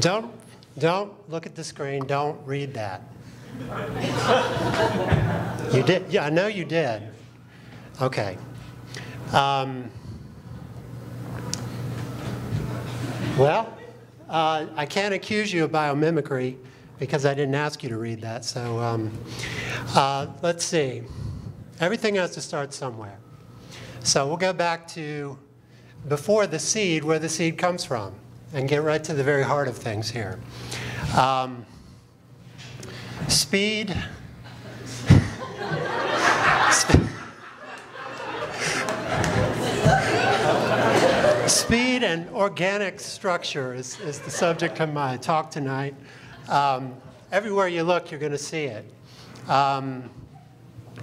Don't look at the screen. Don't read that. You did? Yeah, I know you did. Okay. Well, I can't accuse you of biomimicry because I didn't ask you to read that. So let's see. Everything has to start somewhere. So we'll go back to before the seed, where the seed comes from, and get right to the very heart of things here. Speed. Speed and organic structure is the subject of my talk tonight. Everywhere you look, you're going to see it.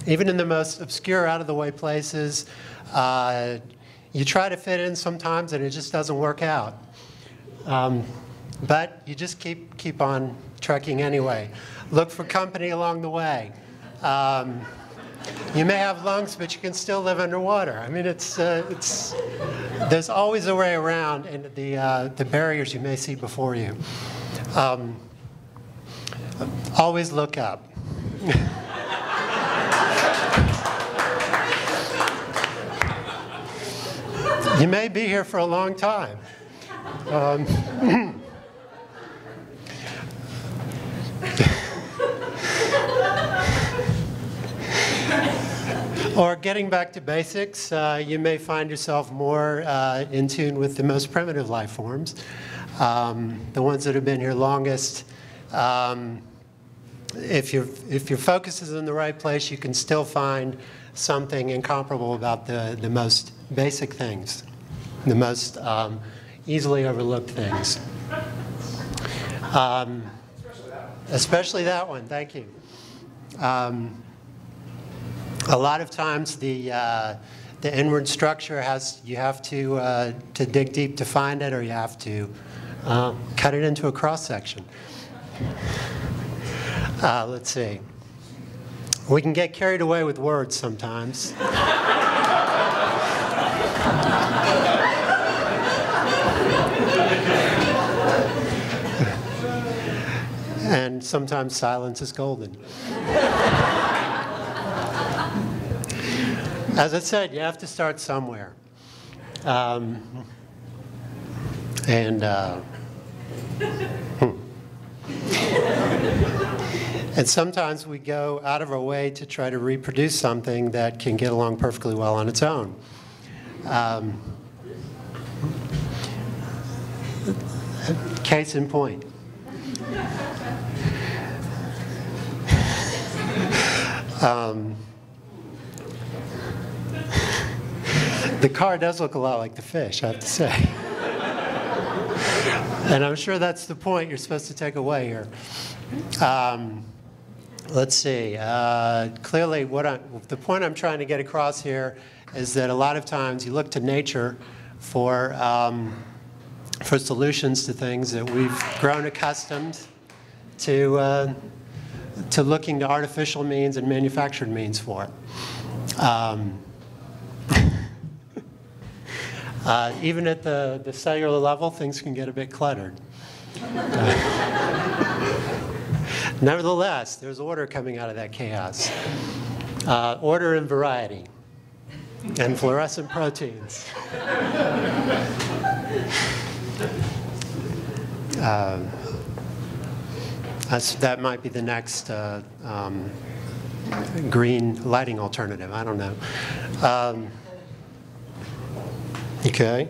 Even in the most obscure, out-of-the-way places, you try to fit in sometimes, and it just doesn't work out. But you just keep on trekking anyway. Look for company along the way. You may have lungs, but you can still live underwater. I mean, there's always a way around and the barriers you may see before you. Always look up. You may be here for a long time. Or getting back to basics, you may find yourself more in tune with the most primitive life forms, the ones that have been here longest. If your focus is in the right place, you can still find something incomparable about the most basic things, the most easily overlooked things. Especially that one, thank you. A lot of times the inward structure you have to dig deep to find it, or you have to cut it into a cross section. Let's see. We can get carried away with words sometimes. And sometimes silence is golden. As I said, you have to start somewhere. And sometimes we go out of our way to try to reproduce something that can get along perfectly well on its own. Case in point. The car does look a lot like the fish, I have to say. And I'm sure that's the point you're supposed to take away here. Let's see. Clearly, the point I'm trying to get across here is that a lot of times you look to nature for solutions to things that we've grown accustomed to looking to artificial means and manufactured means for. Even at the cellular level, things can get a bit cluttered. Nevertheless, there's order coming out of that chaos. Order and variety, and fluorescent proteins. That might be the next green lighting alternative. I don't know. Okay.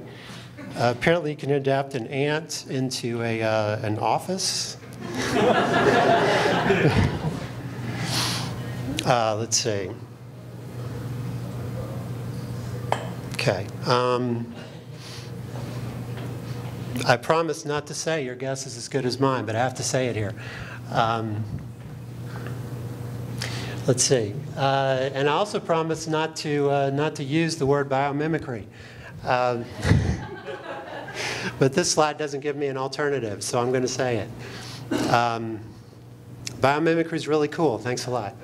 Apparently, you can adapt an ant into an office. Let's see. Okay. I promise not to say your guess is as good as mine, but I have to say it here. Let's see. And I also promise not to use the word biomimicry. But this slide doesn't give me an alternative, so I'm going to say it. Biomimicry is really cool. Thanks a lot.